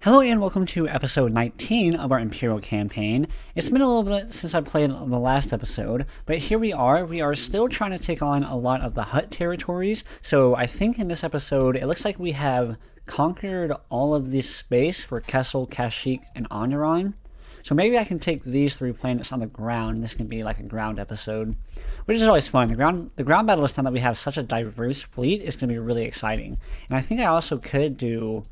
Hello and welcome to episode 19 of our Imperial Campaign. It's been a little bit since I played the last episode, but here we are. We are still trying to take on a lot of the Hutt territories, so I think in this episode it looks like we have conquered all of this space for Kessel, Kashyyyk, and Onderon. So maybe I can take these three planets on the ground. This can be like a ground episode, which is always fun. The ground battle this time that we have such a diverse fleet is going to be really exciting. And I think I also could do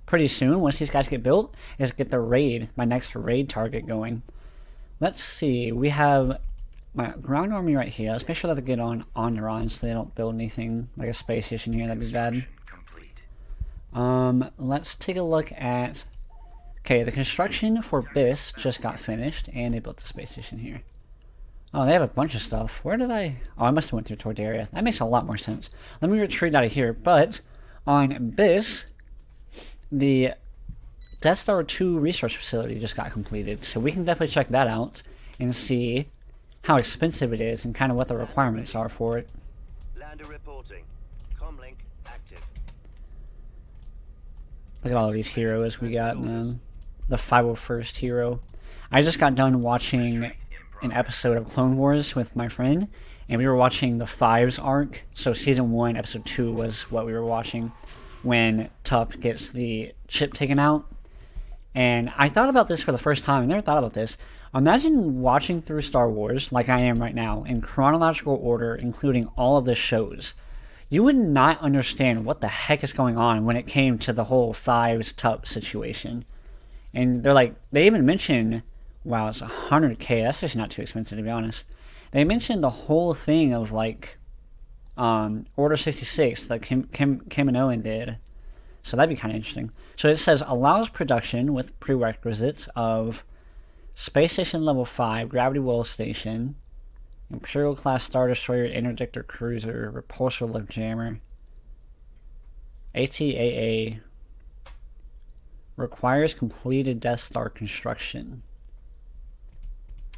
pretty soon, once these guys get built, is get the raid, my next raid target going. Let's see, we have my ground army right here. Let's make sure that they get on Onderon so they don't build anything like a space station here. That'd be bad. Let's take a look at... Okay, the construction for BIS just got finished, and they built the space station here. Oh, they have a bunch of stuff. Where did I... Oh, I must have went through Tordaria. That makes a lot more sense. Let me retreat out of here, but on BIS... the Death Star 2 research facility just got completed, so we can definitely check that out and see how expensive it is and kind of what the requirements are for it. Lander reporting. Comlink active. Look at all of these heroes we got, man. The 501st hero. I just got done watching an episode of Clone Wars with my friend, and we were watching the Fives arc. So season 1, episode 2 was what we were watching when Tup gets the chip taken out. And I thought about this for the first time. I never thought about this. Imagine watching through Star Wars, like I am right now, in chronological order, including all of the shows. You would not understand what the heck is going on when it came to the whole Fives Tup situation. And they're like, they even mention, wow, it's 100k. That's just not too expensive, to be honest. They mentioned the whole thing of like Order 66 that Kim and Owen did. So that'd be kind of interesting. So it says allows production with prerequisites of Space Station Level 5, Gravity Well Station, Imperial Class Star Destroyer, Interdictor Cruiser, Repulsor Lift Jammer, ATAA, requires completed Death Star construction.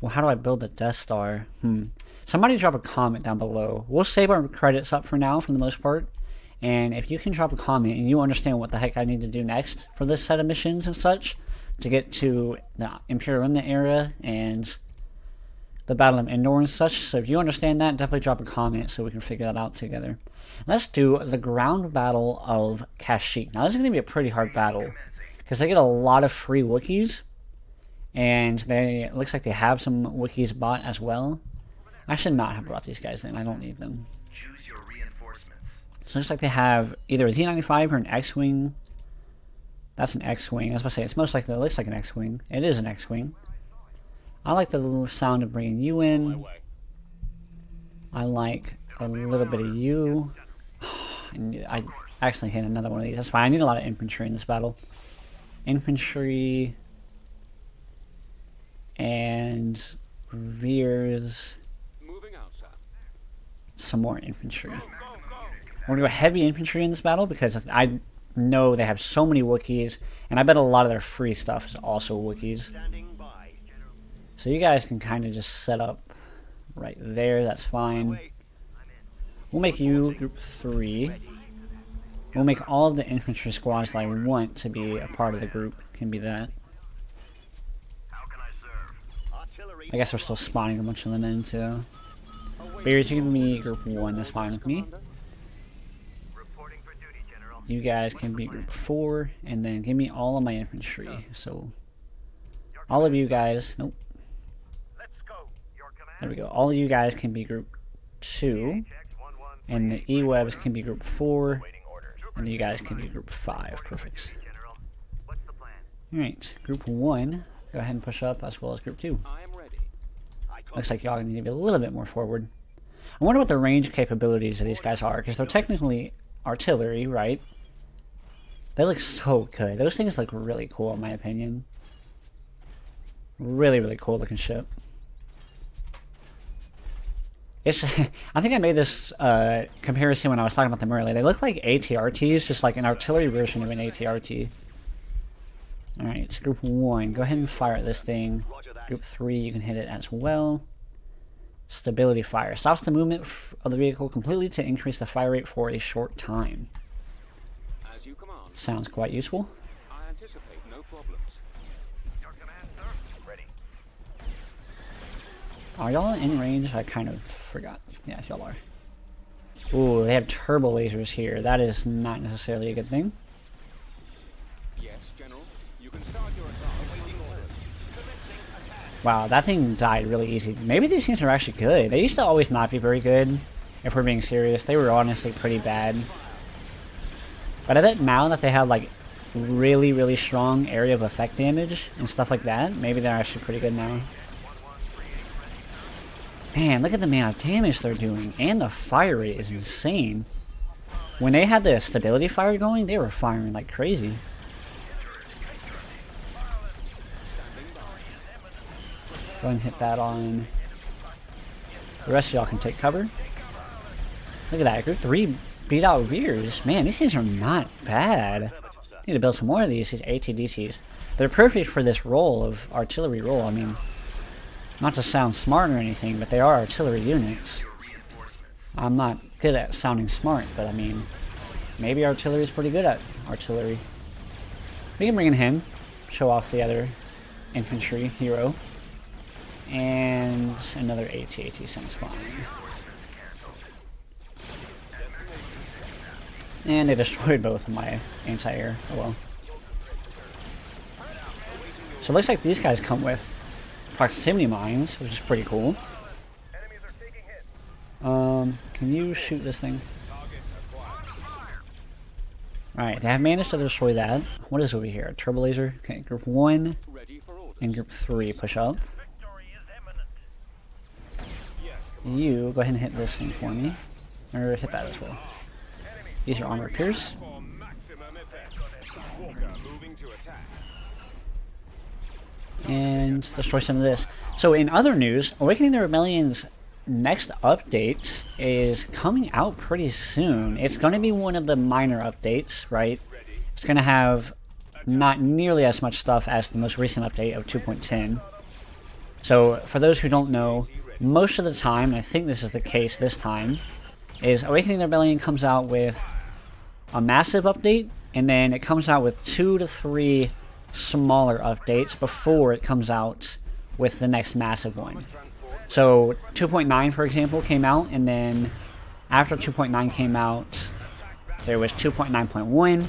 Well, how do I build a Death Star? Somebody drop a comment down below. We'll save our credits up for now, for the most part. And if you can drop a comment and you understand what the heck I need to do next for this set of missions and such, to get to the Imperial Remnant area and the Battle of Endor and such. So if you understand that, definitely drop a comment so we can figure that out together. Let's do the ground battle of Kashyyyk. Now this is going to be a pretty hard battle, because they get a lot of free Wookiees. And it looks like they have some Wookiees bought as well. I should not have brought these guys in. I don't need them. Choose your reinforcements. So it looks like they have either a Z95 or an X-Wing. That's an X-Wing. I was about to say, it's most likely, it looks like an X-Wing. It is an X-Wing. I like the little sound of bringing you in. I like a little bit of you. I accidentally hit another one of these. That's fine. I need a lot of infantry in this battle. Infantry... and Veers, some more infantry. We're going to go heavy infantry in this battle because I know they have so many Wookiees, and I bet a lot of their free stuff is also Wookiees. So you guys can kind of just set up right there, that's fine. We'll make you group 3. We'll make all of the infantry squads that I want to be a part of the group, can be that. I guess we're still spawning a bunch of them in too. Bears, you give me group 1, that's fine with me. You guys can be group 4, and then give me all of my infantry. So, all of you guys, nope. There we go. All of you guys can be group 2, and the E-Webs can be group 4, and you guys can be group 5. Perfect. Alright, group 1, go ahead and push up, as well as group 2. Looks like y'all need to be a little bit more forward. I wonder what the range capabilities of these guys are, because they're technically artillery, right? They look so good. Those things look really cool, in my opinion. Really, really cool looking ship. It's I think I made this comparison when I was talking about them earlier. They look like ATRTs, just like an artillery version of an ATRT. Alright, it's group 1. Go ahead and fire at this thing. Group 3, you can hit it as well. Stability fire. Stops the movement of the vehicle completely to increase the fire rate for a short time. Sounds quite useful. Anticipate no problems. Your command, sir. Ready. Are y'all in range? I kind of forgot. Yeah, y'all are. Ooh, they have turbo lasers here. That is not necessarily a good thing. Yes, General. You can start your attack. Awaiting orders. Wow, that thing died really easy. Maybe these things are actually good. They used to always not be very good, if we're being serious. They were honestly pretty bad. But I bet now that they have, like, really, really strong area of effect damage and stuff like that, maybe they're actually pretty good now. Man, look at the amount of damage they're doing. And the fire rate is insane. When they had the stability fire going, they were firing like crazy. Go ahead and hit that on. The rest of y'all can take cover. Look at that. Group 3 beat out Veers. Man, these things are not bad. Need to build some more of these ATDTs. They're perfect for this role of artillery role. I mean, not to sound smart or anything, but they are artillery units. I'm not good at sounding smart, but I mean, maybe artillery is pretty good at artillery. We can bring in him, show off the other infantry hero, and another AT-AT sounds fine. And they destroyed both of my anti-air. Oh well. So it looks like these guys come with proximity mines, which is pretty cool. Can you shoot this thing? Alright, they have managed to destroy that. What is over here? A turbo laser? Okay, group 1 and group 3 push up. You go ahead and hit this thing for me. Or hit that as well. Use your armor pierce. And destroy some of this. So in other news, Awakening the Rebellion's next update is coming out pretty soon. It's going to be one of the minor updates, right? It's going to have not nearly as much stuff as the most recent update of 2.10. So for those who don't know, most of the time, and I think this is the case this time, is Awakening the Rebellion comes out with a massive update, and then it comes out with 2 to 3 smaller updates before it comes out with the next massive one. So 2.9, for example, came out, and then after 2.9 came out, there was 2.9.1,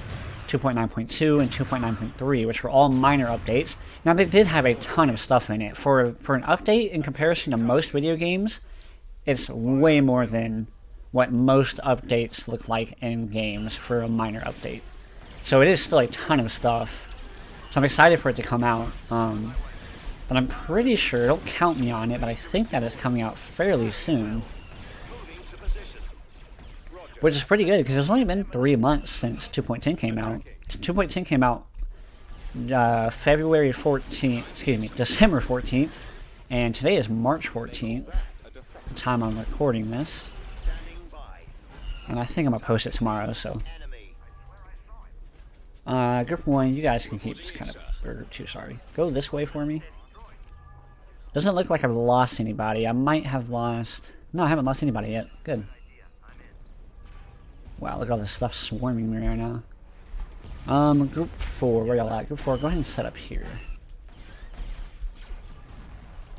2.9.2, and 2.9.3, which were all minor updates. Now, they did have a ton of stuff in it. For an update, in comparison to most video games, it's way more than what most updates look like in games for a minor update. So it is still a ton of stuff. So I'm excited for it to come out. But I'm pretty sure, don't count me on it, but I think that it's coming out fairly soon. Which is pretty good, because it's only been 3 months since 2.10 came out. 2.10 came out February 14th, excuse me, December 14th, and today is March 14th, the time I'm recording this. And I think I'm going to post it tomorrow, so. Group 1, you guys can keep just kind of, or Group 2, sorry. Go this way for me. Doesn't look like I've lost anybody. I might have lost, no, I haven't lost anybody yet. Good. Wow, look at all this stuff swarming me right now. Group 4, where y'all at? Group 4, go ahead and set up here.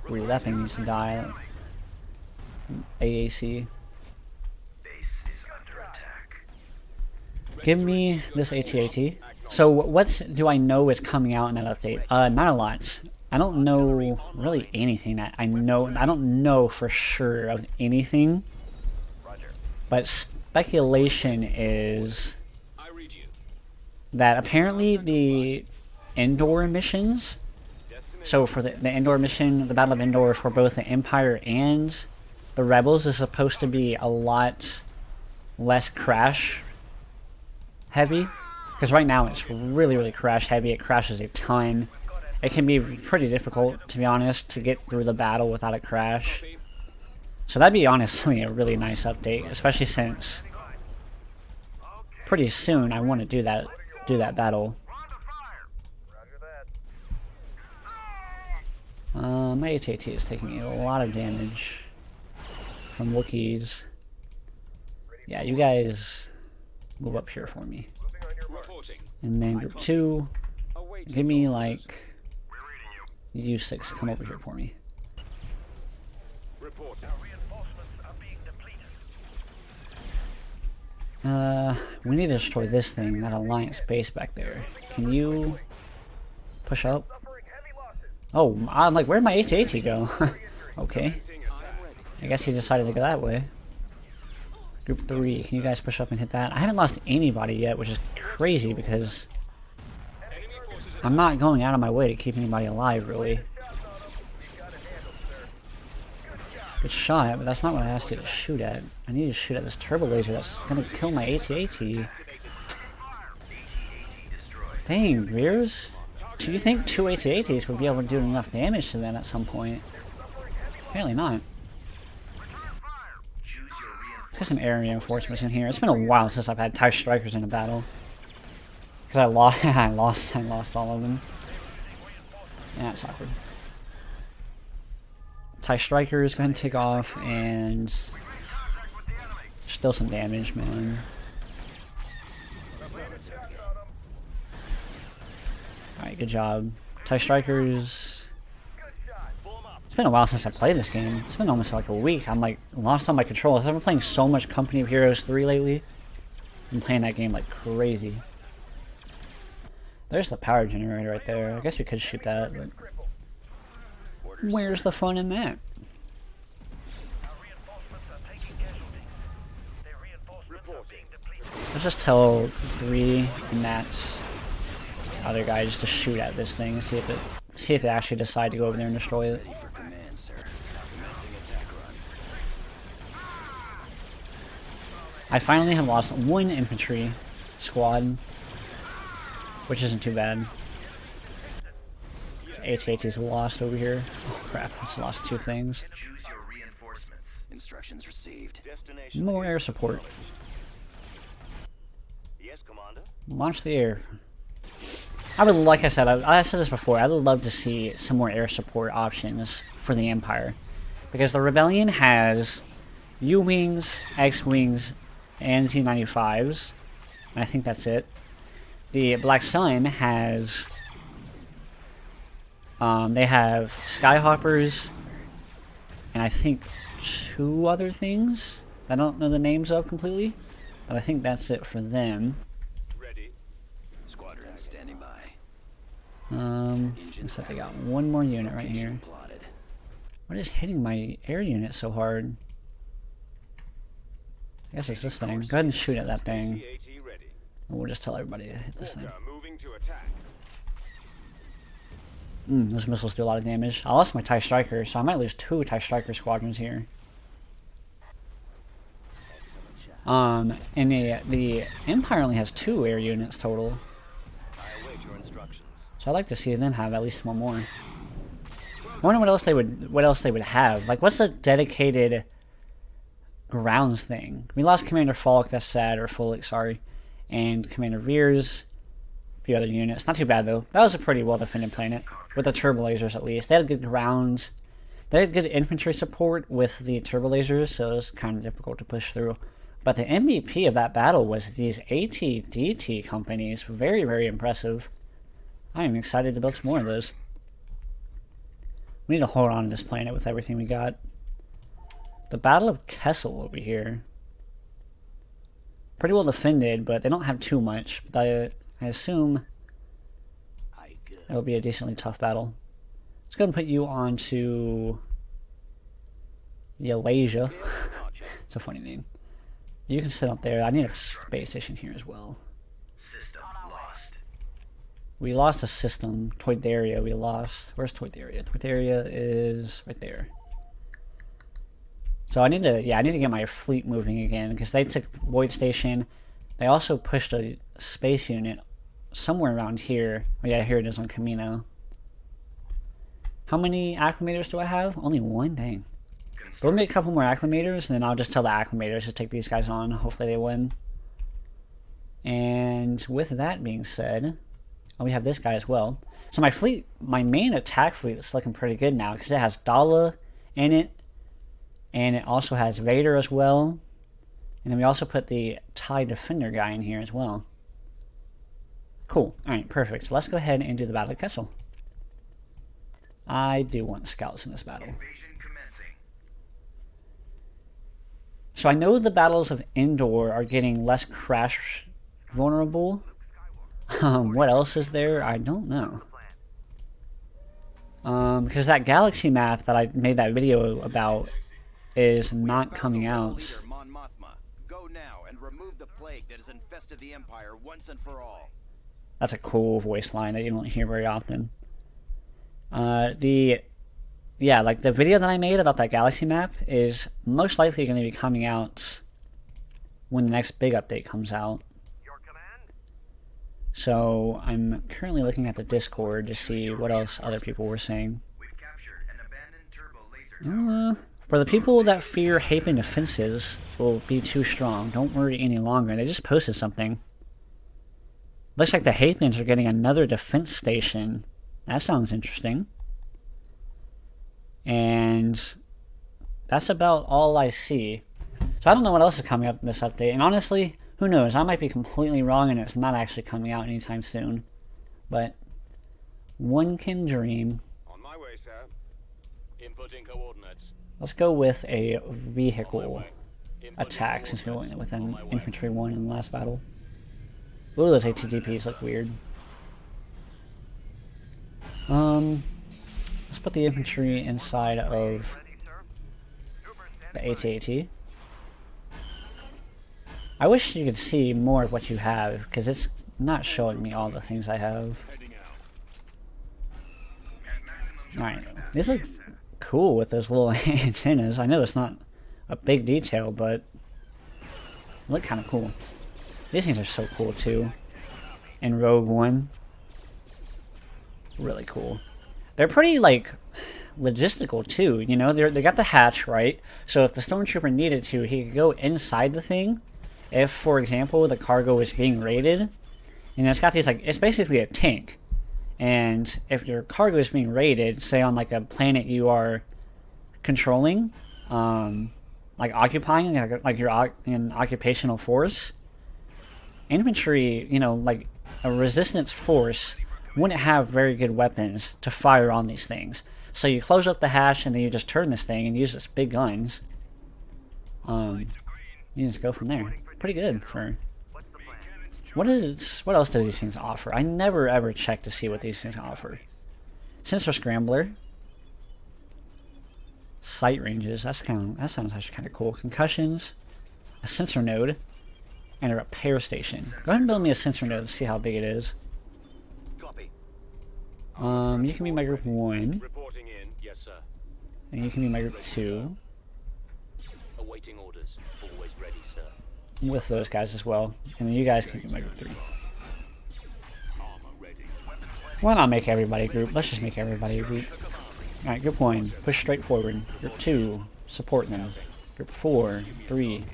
Ooh, that thing needs to die. AAC. Give me this AT-AT. So what do I know is coming out in that update? Not a lot. I don't know really anything that I know. I don't know for sure of anything. But speculation is that apparently the Endor missions, so for the Endor mission, the Battle of Endor for both the Empire and the Rebels is supposed to be a lot less crash heavy, because right now it's really, really crash heavy. It crashes a ton. It can be pretty difficult, to be honest, to get through the battle without a crash. So that'd be honestly a really nice update, especially since pretty soon I want to do that battle. My AT-AT is taking a lot of damage from Wookiees. Yeah, you guys move up here for me. And then Group 2, Give me like U6. Come over here for me. Report. We need to destroy this thing, that Alliance base back there. Can you push up? Oh, I'm like, where'd my AT-AT go? Okay. I guess he decided to go that way. Group 3, can you guys push up and hit that? I haven't lost anybody yet, which is crazy because I'm not going out of my way to keep anybody alive, really. Good shot, but that's not what I asked you to shoot at. I need to shoot at this turbo laser that's gonna kill my AT-AT. Dang, Veers. Do you think 2 AT-ATs would be able to do enough damage to them at some point? Apparently not. Let's get some air reinforcements in here. It's been a while since I've had TIE Strikers in a battle. Because I lost all of them. Yeah, it's awkward. TIE Strikers, go ahead and take off, and still some damage, man. Alright, good job. TIE Strikers. It's been a while since I played this game. It's been almost like a week. I'm like lost on my controls. I've been playing so much Company of Heroes 3 lately. I've been playing that game like crazy. There's the power generator right there. I guess we could shoot that, but where's the fun in that? Let's just tell 3 and that other guy just to shoot at this thing and see if they actually decide to go over there and destroy it. I finally have lost 1 infantry squad, which isn't too bad. AT-AT's lost over here. Oh crap, I just lost 2 things. Instructions received. More air support. Yes, Commander. Launch the air. I would, like I said, I said this before, I would love to see some more air support options for the Empire. Because the Rebellion has U-Wings, X-Wings, and T-95s. And I think that's it. The Black Sun has... they have Skyhoppers, and I think 2 other things I don't know the names of completely, but I think that's it for them. Ready. Squadron standing by. Looks like they got 1 more unit right here. Plotted. What is hitting my air unit so hard? I guess it's this thing. Go ahead and shoot at that thing. AT ready. And we'll just tell everybody to hit this thing. Moving to attack. Those missiles do a lot of damage. I lost my TIE Striker, so I might lose 2 TIE Striker squadrons here. And the Empire only has 2 air units total. I await your instructions. So I'd like to see them have at least 1 more. I wonder what else they would have. Like, what's a dedicated grounds thing? We lost Commander Falk, that's sad, or Fulik, sorry. And Commander Veers. A few other units. Not too bad though. That was a pretty well defended planet. With the turbo lasers at least. They had good ground. They had good infantry support with the turbo lasers, so it was kind of difficult to push through. But the MVP of that battle was these AT-DT companies. Very, very impressive. I am excited to build some more of those. We need to hold on to this planet with everything we got. The Battle of Kessel over here. Pretty well defended, but they don't have too much. But I assume it'll be a decently tough battle. Let's go ahead and put you on to the Alasia. It's a funny name. You can sit up there. I need a space station here as well. System lost. We lost a system. Toydaria we lost. Where's Toydaria? Toydaria is right there. So I need to get my fleet moving again because they took Void Station. They also pushed a space unit somewhere around here. Oh yeah, here it is on Camino. How many acclimators do I have? Only 1? Dang. We'll make a couple more acclimators, and then I'll just tell the acclimators to take these guys on. Hopefully they win. And with that being said, we have this guy as well. So my fleet, my main attack fleet is looking pretty good now because it has Dala in it, and it also has Vader as well. And then we also put the TIE Defender guy in here as well. Cool. Alright, perfect. Let's go ahead and do the Battle of Kessel. I do want scouts in this battle. So I know the battles of Endor are getting less crash vulnerable. What else is there? I don't know. Because that galaxy map that I made that video about is not coming out. Go now and remove the plague that has infested the Empire once and for all. That's a cool voice line that you don't hear very often. Like the video that I made about that galaxy map is most likely going to be coming out when the next big update comes out. So I'm currently looking at the Discord to see what else other people were saying. For the people that fear Hapen defenses will be too strong, don't worry any longer. They just posted something. Looks like the Hapens are getting another defense station. That sounds interesting. And that's about all I see. So I don't know what else is coming up in this update. And honestly, who knows? I might be completely wrong and it's not actually coming out anytime soon. But one can dream. On my way, sir. Inputting coordinates. Let's go with a vehicle attack since we went with an infantry one in the last battle. Ooh, those ATDPs look weird. Let's put the infantry inside of the AT-AT. I wish you could see more of what you have, because it's not showing me all the things I have. Alright, these look cool with those little antennas. I know it's not a big detail, but they look kind of cool. These things are so cool too. And Rogue One. Really cool. They're pretty, like, logistical too, you know? They got the hatch, right? So if the stormtrooper needed to, he could go inside the thing. If, for example, the cargo is being raided, and it's got these, like, it's basically a tank. And if your cargo is being raided, say on, like, a planet you are controlling, like occupying, like you're in occupational force, infantry, you know, like a resistance force wouldn't have very good weapons to fire on these things. So you close up the hatch and then you just turn this thing and use its big guns. You just go from there. Pretty good for... What else does these things offer? I never ever check to see what these things offer. Sensor scrambler. Sight ranges. That sounds actually kind of cool. Concussions. A sensor node. And a repair station. Go ahead and build me a sensor node to see how big it is. Copy. You can be my group 1. Reporting in. Yes, sir. And you can be my group 2. Awaiting orders. Always ready, sir. With those guys as well. And then you guys can be my group 3. Armor ready. Why not make everybody a group? Let's just make everybody a group. Alright, group 1, push straight forward. Group 2, support them. Group 4, 3.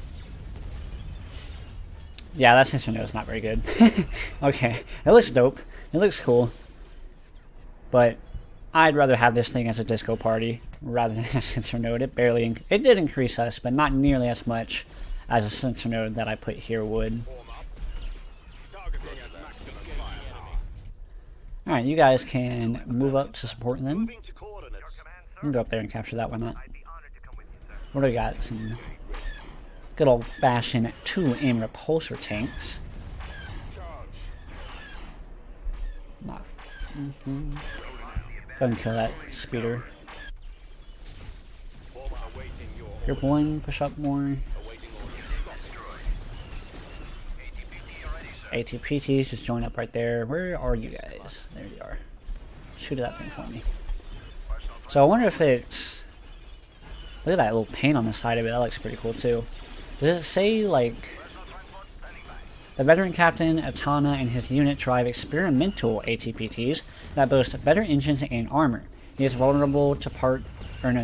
Yeah, that sensor node is not very good. Okay, it looks dope. It looks cool. But I'd rather have this thing as a disco party rather than a sensor node. It did increase us, but not nearly as much as a sensor node that I put here would. Targeting at maximum firepower. Alright, you guys can move up to support them. Moving to coordinates. You can go up there and capture that, why not? What do we got? Some good old fashioned 2M repulsor tanks. Charge. Go ahead and kill that speeder. Former awaiting your Group 1, push up more. awaiting orders. ATPTs, just join up right there. Where are you guys? There you are. Shoot that thing for me. So I wonder if it's... Look at that little paint on the side of it. That looks pretty cool too. Does it say, like... The veteran captain, Atana, and his unit drive experimental ATPTs that boast better engines and armor. He is vulnerable to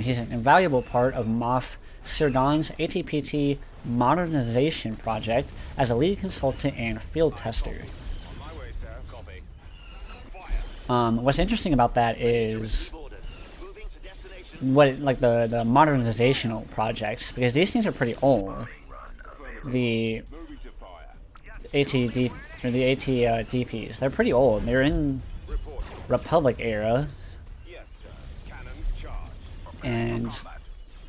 he's an invaluable part of Moff Sirdon's ATPT modernization project as a lead consultant and field tester. On my way, sir. Copy. Fire. What's interesting about that is Orders. Moving to destination. the modernizational projects, because these things are pretty old. The Moving to fire. or the DPs. They're pretty old. They're in Report. Republic era, Yes, sir. Cannon charge. and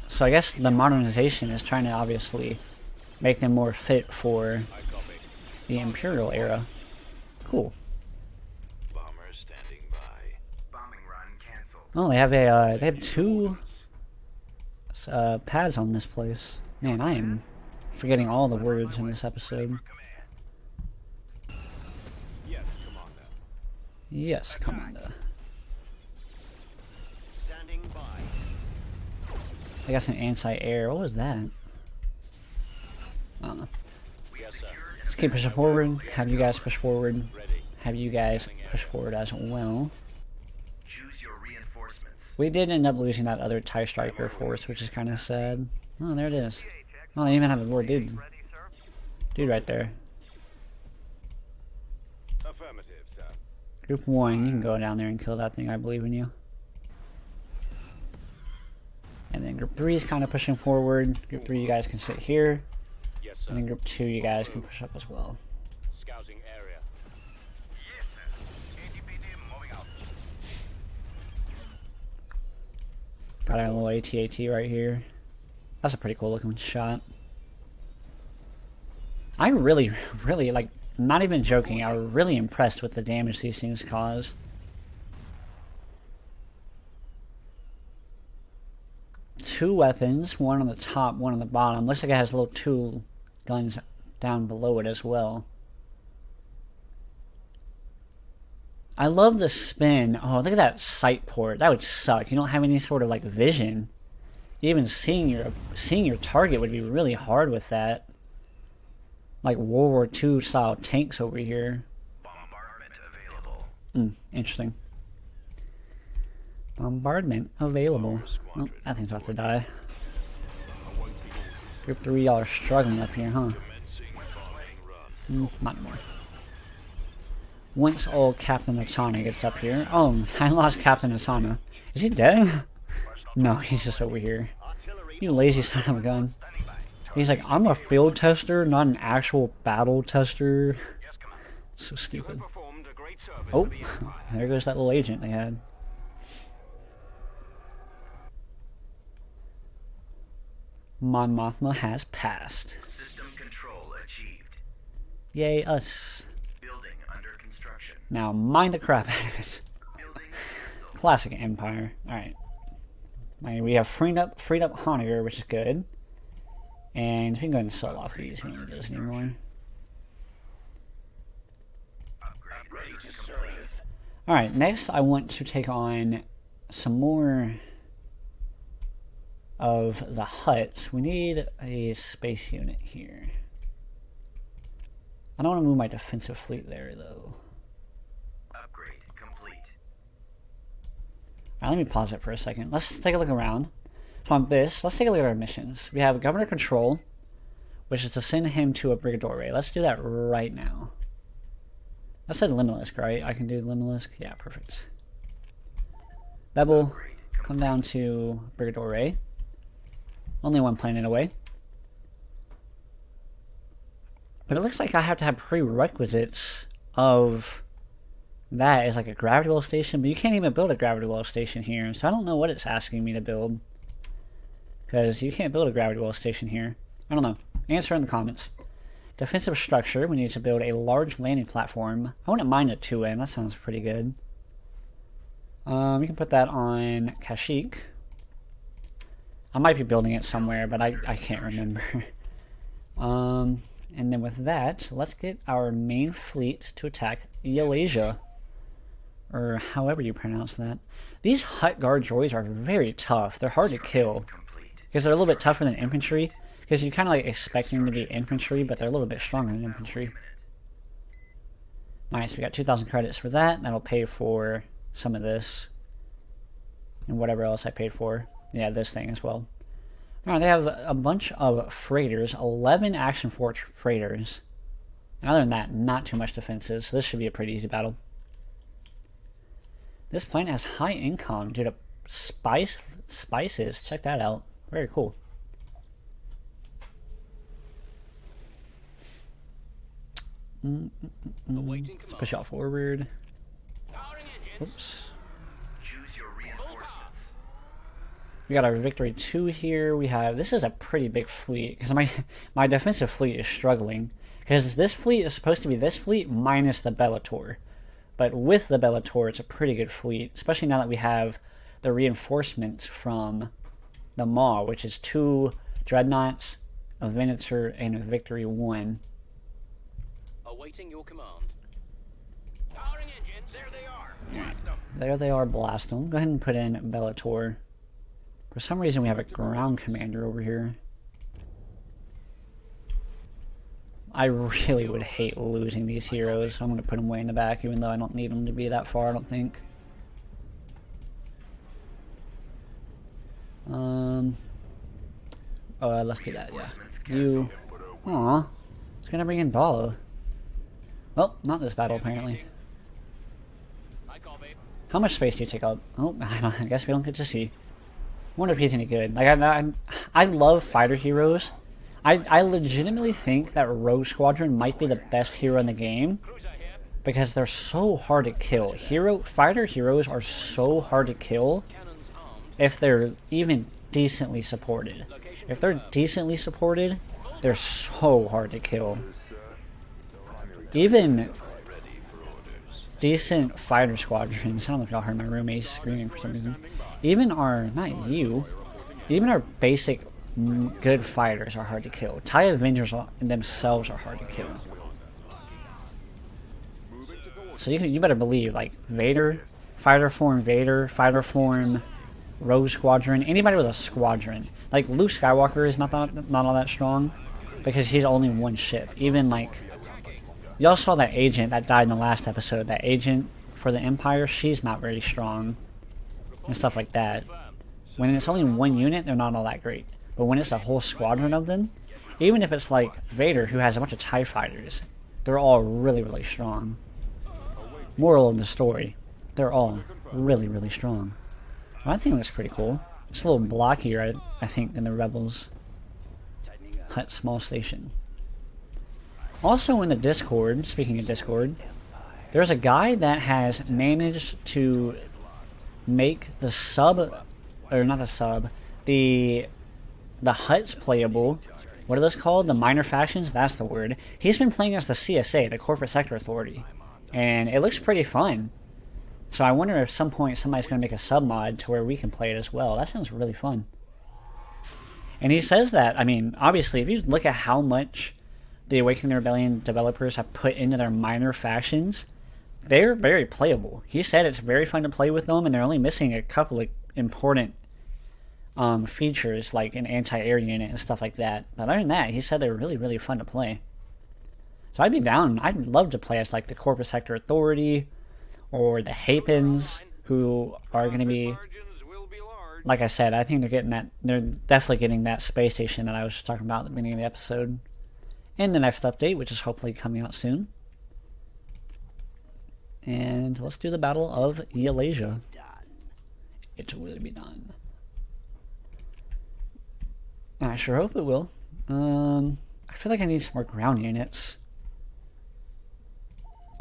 so I guess the modernization is trying to obviously make them more fit for I copy. the Imperial era. Cool. Bomber standing by. Bombing run canceled. Oh, they have two pads on this place. Man, I am forgetting all the words in this episode. Yes, Commander. Yes, Commander. Standing by. I got some anti-air. What was that? I don't know. Yes, sir. Let's keep pushing forward. Have you guys push forward. Ready. Have you guys push forward as well. Choose your reinforcements. We did end up losing that other TIE Striker force, which is kind of sad. Oh, there it is. Oh, they even have a little dude right there. Affirmative, sir. Group 1, you can go down there and kill that thing. I believe in you. And then Group 3 is kind of pushing forward. Group 3, you guys can sit here. Yes, sir. And then Group 2, you guys can push up as well. Scouting area. Yes, sir. ATPD moving out. Got our little AT-AT right here. That's a pretty cool looking shot. I really, like, not even joking, I was really impressed with the damage these things cause. Two weapons, one on the top, one on the bottom. Looks like it has little two guns down below it as well. I love the spin. Oh, look at that sight port. That would suck. You don't have any sort of like vision. Even seeing your target would be really hard with that. Like World War II style tanks over here. Bombardment available. Interesting. Bombardment available. Oh, that thing's about to die. Awaiting orders. Group 3, y'all are struggling up here, huh? Commencing bombing run. Not anymore. Once old Captain Atana gets up here. Oh, I lost Captain Atana. Is he dead? No, he's just over here. You lazy son of a gun. He's like, I'm a field tester, not an actual battle tester. So stupid. Performed a great service Oh, to the Empire. there goes that little agent they had. Mon Mothma has passed. System control achieved. Yay, us. Building under construction. Now, mind the crap out of it. Building canceled. Classic Empire. Alright. We have freed up Honegger, which is good. And we can go ahead and sell off these. We don't need those anymore. Upgrade Ready to complete. serve. Alright, next I want to take on some more of the huts. We need a space unit here. I don't want to move my defensive fleet there, though. Upgrade complete. Alright, let me pause it for a second. Let's take a look around. So on this, let's take a look at our missions. We have Governor Control, which is to send him to a Brigadore. Let's do that right now. I said Limelisk, right? I can do Limelisk? Yeah, perfect. Bebel, come down to Brigadore. Only one planet away. But it looks like I have to have prerequisites of that as like a gravity well station, but you can't even build a gravity well station here, so I don't know what it's asking me to build. Because you can't build a gravity well station here. I don't know. Answer in the comments. Defensive structure, we need to build a large landing platform. I wouldn't mind a 2M, that sounds pretty good. We can put that on Kashyyyk. I might be building it somewhere, but I can't remember. And then with that, let's get our main fleet to attack Alasia. Or however you pronounce that. These hut guard droids are very tough. They're hard to kill. Complete. Because they're a little bit tougher than infantry. Because you kind of like expect them to be infantry, but they're a little bit stronger than infantry. Nice, we got 2,000 credits for that. That'll pay for some of this. And whatever else I paid for. Yeah, this thing as well. Alright, they have a bunch of freighters. 11 action force freighters. And other than that, not too much defenses. So this should be a pretty easy battle. This planet has high income due to spices. Check that out. Very cool. Awaiting Let's command. push out forward. Powering engines. Oops. Choose your reinforcements. We got our Victory 2 here. We have, this is a pretty big fleet, because my defensive fleet is struggling. Because this fleet is supposed to be this fleet minus the Bellator. But with the Bellator, it's a pretty good fleet, especially now that we have the reinforcements from the Maw, which is 2 Dreadnoughts, a Venator, and a Victory 1. Awaiting your command. Powering engines. There they are. Blast them. There they are, blast them. Go ahead and put in Bellator. For some reason, we have a ground commander over here. I really would hate losing these heroes. I'm going to put them way in the back, even though I don't need them to be that far, I don't think. Let's do that, yeah. You... Aw. It's going to bring in Dala. Well, not this battle, apparently. I call, babe. How much space do you take up? Oh, I guess we don't get to see. I wonder if he's any good. Like, I love fighter heroes. I legitimately think that Rogue Squadron might be the best hero in the game Cruise ahead. because they're so hard to kill. Fighter heroes are so hard to kill Cannons armed. if they're even decently supported. If they're decently supported, they're so hard to kill. Even decent fighter squadrons, I don't know if y'all heard my roommate screaming for some reason. Even our, not you, even our basic good fighters are hard to kill. TIE Avengers themselves are hard to kill. So you better believe, like, Vader, fighter form Rogue Squadron, anybody with a squadron. Like, Luke Skywalker is not all that strong because he's only one ship. Even, like, y'all saw that agent that died in the last episode, that agent for the Empire, she's not very strong and stuff like that. When it's only one unit, they're not all that great. But when it's a whole squadron of them, even if it's like Vader, who has a bunch of TIE fighters, they're all really, really strong. Moral of the story, they're all really, really strong. I think that's pretty cool. It's a little blockier, I think, than the Rebels. Hut Small Station. Also in the Discord, speaking of Discord, there's a guy that has managed to make the sub, or not the sub, the huts playable. What are those called? The minor factions? That's the word. He's been playing as the CSA, the Corporate Sector Authority, and it looks pretty fun. So I wonder if at some point somebody's going to make a sub mod to where we can play it as well. That sounds really fun. And he says that, I mean, obviously, if you look at how much the Awakening the Rebellion developers have put into their minor factions, they're very playable. He said it's very fun to play with them, and they're only missing a couple of important features like an anti-air unit and stuff like that. But other than that, he said they're really, really fun to play. So I'd be down. I'd love to play as like the Corporate Sector Authority or the Hapens, who are going to be, Margins will be large. like I said, I think they're definitely getting that space station that I was talking about at the beginning of the episode in the next update, which is hopefully coming out soon. And let's do the Battle of Alasia. It will be done. I sure hope it will. I feel like I need some more ground units.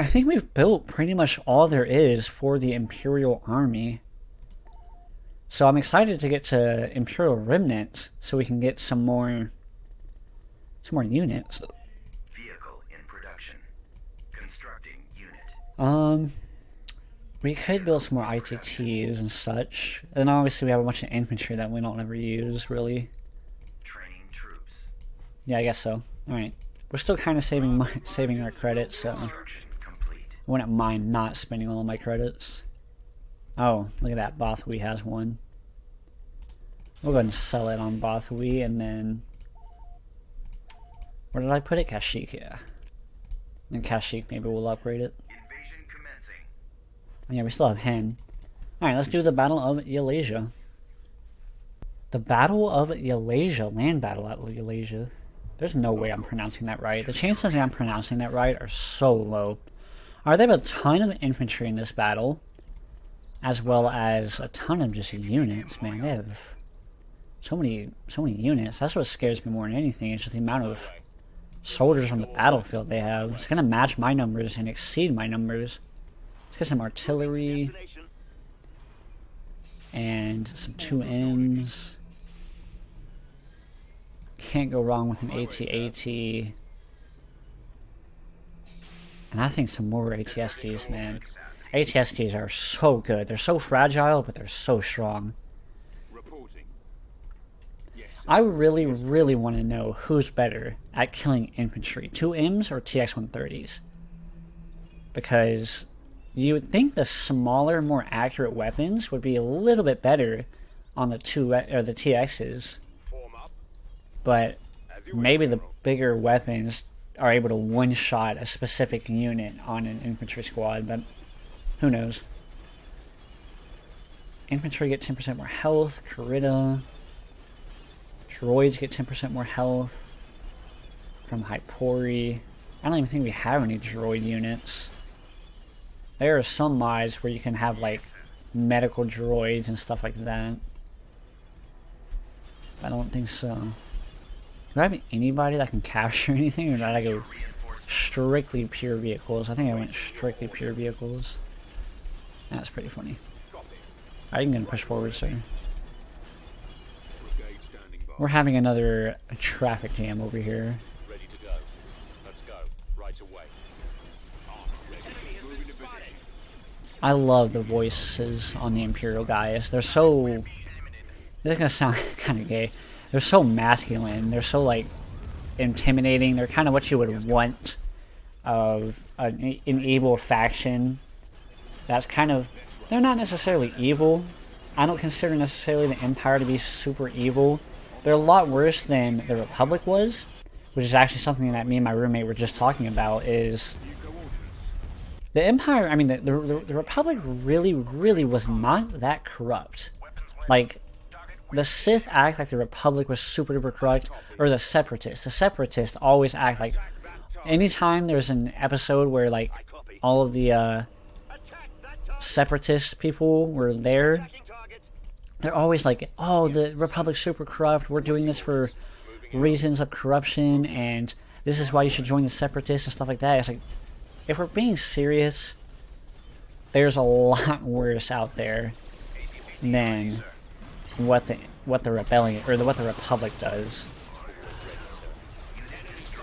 I think we've built pretty much all there is for the Imperial Army. So I'm excited to get to Imperial Remnant so we can get some more units. Vehicle in production. Constructing unit. We could build some more ITTs and such. And obviously we have a bunch of infantry that we don't ever use, really. Training troops. Yeah, I guess so. Alright. We're still kind of saving our credits, so Construction complete. I wouldn't mind not spending all of my credits. Oh, look at that. Bothwy has one. We'll go ahead and sell it on Bothwy, and then... Where did I put it? Kashyyyk, yeah. And Kashyyyk, maybe we'll upgrade it. Invasion commencing. Yeah, we still have Hen. Alright, let's do the Battle of Alasia. The Battle of Alasia. Land Battle at Alasia. There's no way I'm pronouncing that right. The chances I'm pronouncing that right are so low. Alright, they have a ton of infantry in this battle, as well as a ton of just units, man. They have so many units. That's what scares me more than anything. It's just the amount of soldiers on the battlefield they have. It's gonna match my numbers and exceed my numbers. Let's get some artillery and some 2Ms. Can't go wrong with an AT-AT. And I think some more ATSTs, man. ATSTs are so good. They're so fragile, but they're so strong. Reporting. Yes. I really, really want to know who's better at killing infantry, 2Ms or TX-130s. Because you would think the smaller, more accurate weapons would be a little bit better on the TXs, Form up. but As you maybe wish, the General. bigger weapons are able to one-shot a specific unit on an infantry squad, but who knows. Infantry get 10% more health, Corrida. Droids get 10% more health from Hypori. I don't even think we have any droid units. There are some mods where you can have like medical droids and stuff like that. I don't think so. Do I have anybody that can capture anything, or did I go strictly pure vehicles? I think I went strictly pure vehicles. That's pretty funny. Alright, you can push forward, sir. Brigade standing by. We're having another traffic jam over here. Ready to go. Let's go. Right away. Ready. Moving to position. I love the voices on the Imperial guys. They're so... This is gonna sound kind of gay. They're so masculine. They're so, like, intimidating. They're kind of what you would want of an evil faction. That's kind of... They're not necessarily evil. I don't consider necessarily the Empire to be super evil. They're a lot worse than the Republic was, which is actually something that me and my roommate were just talking about, is... The Empire, I mean, the Republic really, really was not that corrupt. Like, the Sith act like the Republic was super duper corrupt, or the Separatists. The Separatists always act like... Anytime there's an episode where, like, all of the, Separatist people were there, they're always like, oh, the Republic's super corrupt, we're doing this for reasons of corruption, and this is why you should join the Separatists and stuff like that. It's like, if we're being serious, there's a lot worse out there than what the rebellion, or what the Republic does.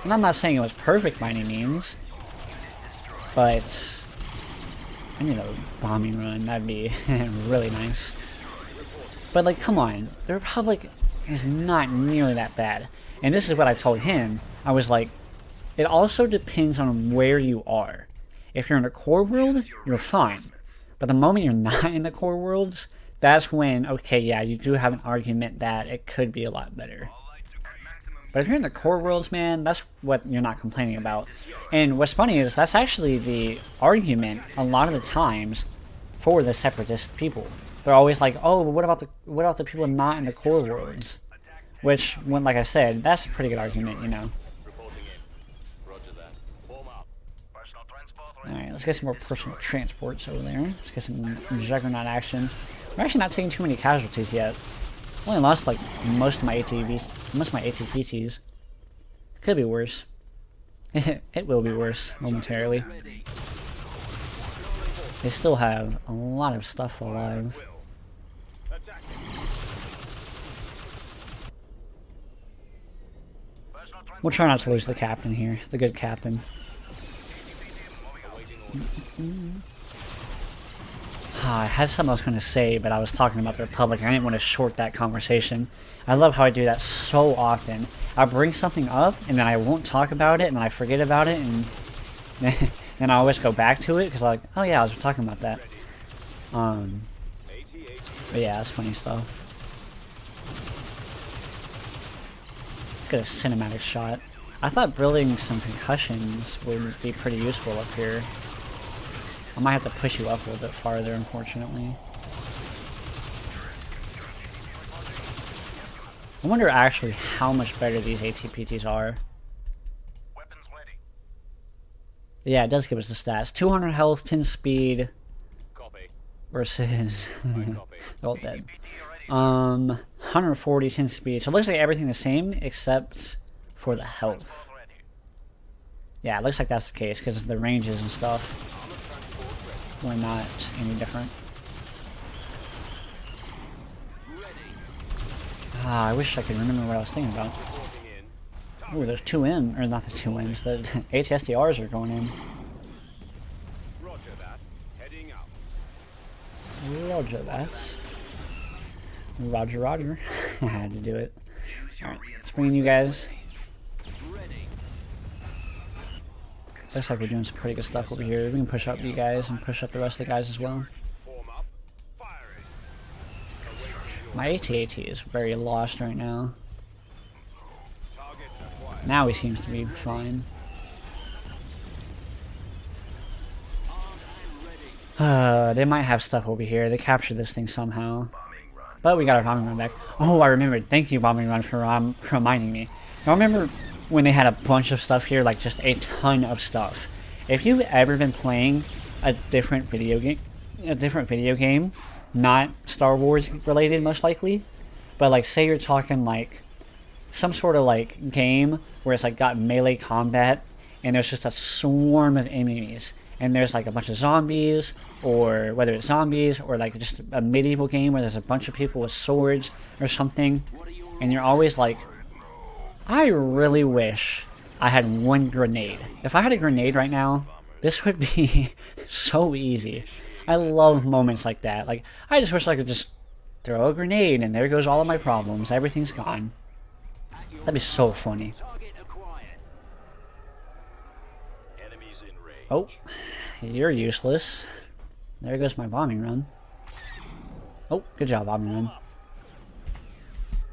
And I'm not saying it was perfect by any means, but I need a bombing run. That'd be really nice. But, like, come on. The Republic is not nearly that bad. And this is what I told him. I was like, it also depends on where you are. If you're in the core world, you're fine. But the moment you're not in the core worlds, that's when, okay, yeah, you do have an argument that it could be a lot better. But if you're in the core worlds, man, that's what you're not complaining about. And what's funny is that's actually the argument a lot of the times for the Separatist people. They're always like, oh, what about the people not in the core worlds? Which, when, like I said, that's a pretty good argument, you know. Reporting in. Roger that. Form up. Personal transport Alright, let's get some more personal transports over there. Let's get some Juggernaut action. We're actually not taking too many casualties yet. Only lost like most of my ATPTs. Could be worse. It will be worse momentarily. They still have a lot of stuff alive. Attack. We'll try not to lose the captain here, the good captain. I had something I was going to say, but I was talking about the Republic. I didn't want to short that conversation. I love how I do that so often. I bring something up, and then I won't talk about it, and then I forget about it, and then I always go back to it, because I'm like, oh yeah, I was talking about that. But yeah, that's funny stuff. Let's get a cinematic shot. I thought building some concussions would be pretty useful up here. I might have to push you up a little bit farther, unfortunately. I wonder actually how much better these ATPTs are. weapons ready. Yeah, it does give us the stats. 200 health, 10 speed, Copy. versus... Copy. they're all dead. PT ready. 140, 10 speed. So it looks like everything the same, except for the health. Transport ready. Yeah, it looks like that's the case because the ranges and stuff were not any different. Ah, I wish I could remember what I was thinking about. Ooh, there's two M, or not the two M's, the ATSDRs are going in. Roger that. Heading out. Roger that. Roger, roger. I had to do it. Alright, let's bring in you guys. Looks like we're doing some pretty good stuff over here. We can push up you guys and push up the rest of the guys as well. Form up. Firing. My AT-AT is very lost right now. Target acquired. Now he seems to be fine. They might have stuff over here. They captured this thing somehow. But we got our bombing run back. Oh, I remembered. Thank you, bombing run, for reminding me. I remember when they had a bunch of stuff here, like just a ton of stuff. If you've ever been playing a different video game, not Star Wars related, most likely, but like say you're talking like some sort of like game where it's like got melee combat and there's just a swarm of enemies and there's like a bunch of zombies, or whether it's zombies or like just a medieval game where there's a bunch of people with swords or something, and you're always like, I really wish I had one grenade. If I had a grenade right now, this would be so easy. I love moments like that. Like, I just wish I could just throw a grenade and there goes all of my problems. Everything's gone. That'd be so funny. Enemies in range. Oh, you're useless. There goes my bombing run. Oh, good job, bombing run.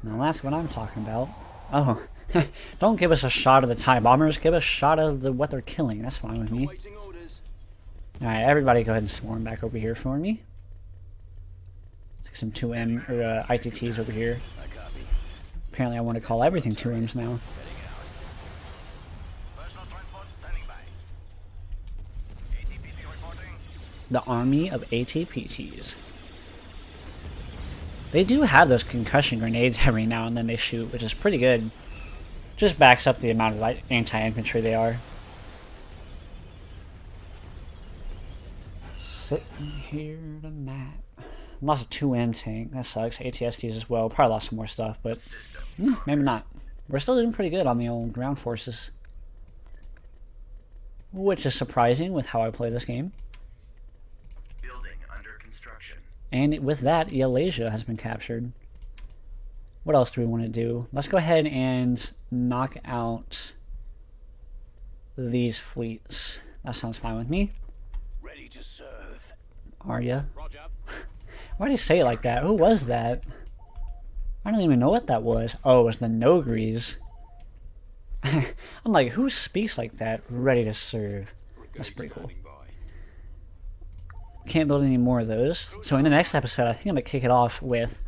Now that's what I'm talking about. Oh, don't give us a shot of the TIE bombers. Give us a shot of what they're killing. That's fine with me. Alright, everybody go ahead and swarm back over here for me. Let's take some 2M, or ITTs over here. Apparently I want to call everything 2Ms now. Personal transport standing by. ATPT reporting. The army of ATPTs. They do have those concussion grenades every now and then they shoot, which is pretty good. Just backs up the amount of anti-infantry they are. Sitting here tonight. Lost a 2M tank. That sucks. ATSTs as well. Probably lost some more stuff, but maybe not. We're still doing pretty good on the old ground forces, which is surprising with how I play this game. Building under construction. And with that, Alasia has been captured. What else do we want to do? Let's go ahead and knock out these fleets. That sounds fine with me. Ready to serve. Are ya? Roger. Why do you say it like that? Who was that? I don't even know what that was. Oh, it was the Nogris. I'm like, who speaks like that? Ready to serve. That's pretty cool. Standing by. Can't build any more of those. So in the next episode, I think I'm going to kick it off with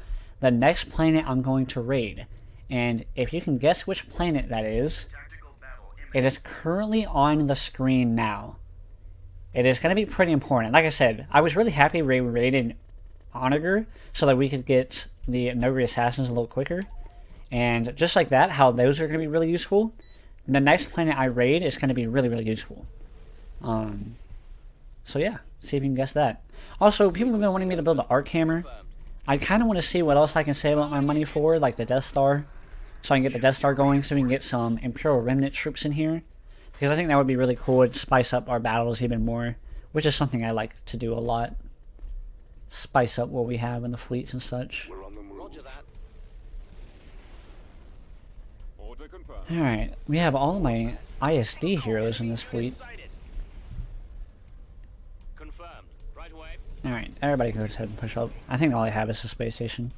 the next planet I'm going to raid. And if you can guess which planet that is, it is currently on the screen now. It is going to be pretty important. Like I said, I was really happy we raided Onager so that we could get the Nogri Assassins a little quicker. And just like that, how those are going to be really useful, the next planet I raid is going to be really, really useful. So yeah, see if you can guess that. Also, people have been wanting me to build the arc hammer. I kind of want to see what else I can save up my money for, like the Death Star. So I can get the Death Star going, so we can get some Imperial Remnant troops in here. Because I think that would be really cool. It'd spice up our battles even more, which is something I like to do a lot. Spice up what we have in the fleets and such. We're on the move. Roger that. Order confirmed. Alright, we have all of my ISD heroes in this fleet. Sighted. Confirmed. Right away. Alright, everybody go ahead and push up. I think all I have is the space station.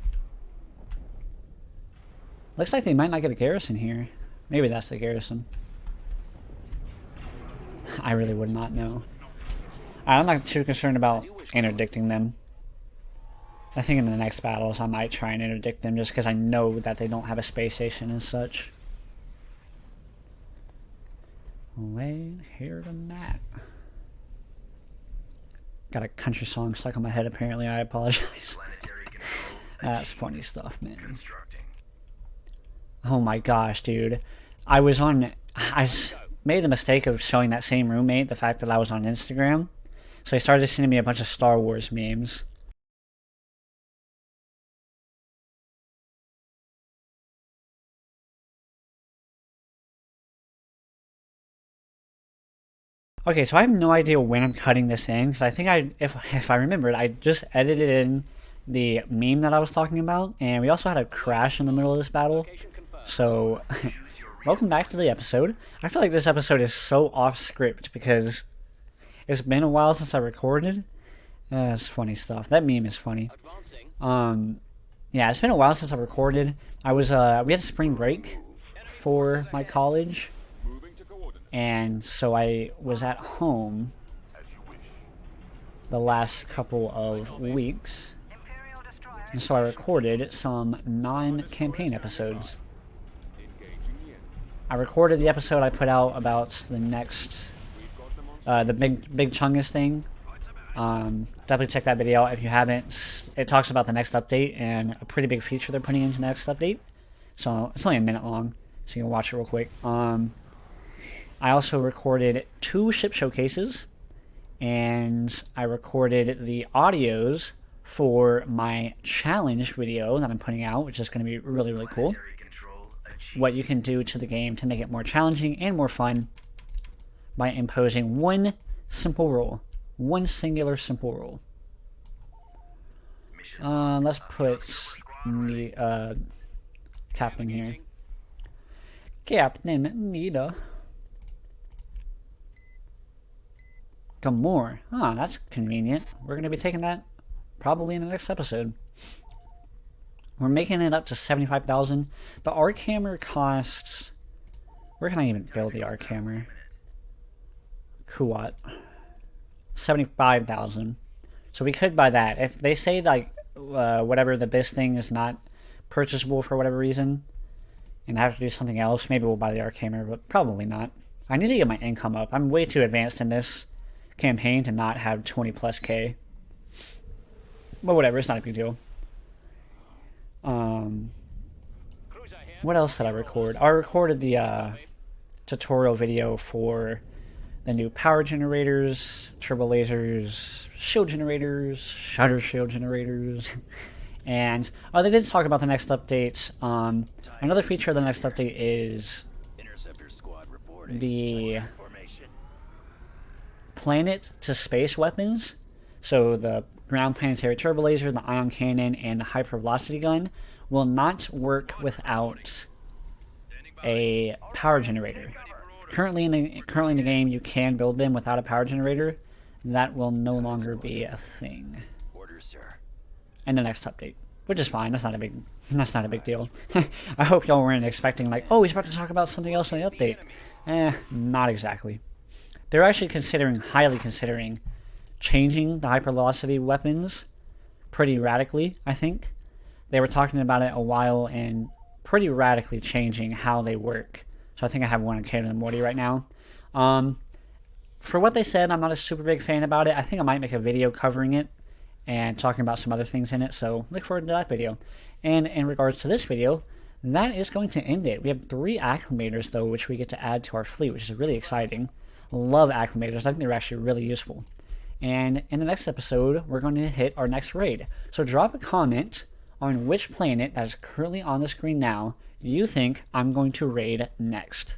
Looks like they might not get a garrison here. Maybe that's the garrison. I really would not know. I'm not too concerned about interdicting them. I think in the next battles I might try and interdict them just because I know that they don't have a space station and such. Wait here tonight. Got a country song stuck on my head apparently. I apologize. Planetary control. That's funny stuff, man. Constructing. Oh my gosh, dude. I was on... made the mistake of showing that same roommate the fact that I was on Instagram. So he started sending me a bunch of Star Wars memes. Okay, so I have no idea when I'm cutting this in, because I think if I remembered, I just edited in the meme that I was talking about, and we also had a crash in the middle of this battle. Location confirmed. So, welcome back to the episode. I feel like this episode is so off script because it's been a while since I recorded. It's funny stuff. That meme is funny. Advancing. Yeah, it's been a while since I recorded. We had spring break for my college, Moving to coordinates. and so I was at home the last couple of weeks, Imperial destroyer. and so I recorded some non-campaign episodes. Engaging the enemy. I recorded the episode I put out about the next, We've got them on the big Chungus thing. Definitely check that video out if you haven't. It talks about the next update and a pretty big feature they're putting into the next update. So it's only a minute long, so you can watch it real quick. I also recorded 2 ship showcases, and I recorded the audios for my challenge video that I'm putting out, which is going to be really, really cool. What you can do to the game to make it more challenging and more fun by imposing one simple rule. One singular simple rule. Let's put the Captain here. Captain Nita. Gamor. Ah, that's convenient. We're going to be taking that probably in the next episode. We're making it up to 75,000. The arc hammer costs... Where can I even build the arc hammer? Kuwat. 75,000. So we could buy that. If they say like whatever the best thing is not purchasable for whatever reason, and I have to do something else, maybe we'll buy the arc hammer, but probably not. I need to get my income up. I'm way too advanced in this campaign to not have 20 plus K. But whatever, it's not a big deal. Cruiser here. What else did I record? I recorded the tutorial video for the new power generators, turbo lasers, shield generators, shutter shield generators, and they did talk about the next update. Another feature of the next update is Interceptor squad reporting. the Formation. planet to space weapons. So the ground planetary turbo laser, the ion cannon, and the hypervelocity gun will not work without a power generator. Currently in the game, you can build them without a power generator. That will no longer be a thing Orders, sir. in the next update, which is fine. That's not a big deal. I hope y'all weren't expecting like, oh, he's about to talk about something else in the update. Not exactly. They're actually highly considering changing the hypervelocity weapons pretty radically. I think they were talking about it a while and pretty radically changing how they work. So I think I have one on Canon and Morty right now. For what they said, I'm not a super big fan about it. I think I might make a video covering it and talking about some other things in it, so look forward to that video. And in regards to this video, that is going to end it. We have 3 acclimators, though, which we get to add to our fleet, which is really exciting. Love acclimators. I think they're actually really useful. And in the next episode, we're going to hit our next raid. So drop a comment on which planet that is currently on the screen now you think I'm going to raid next.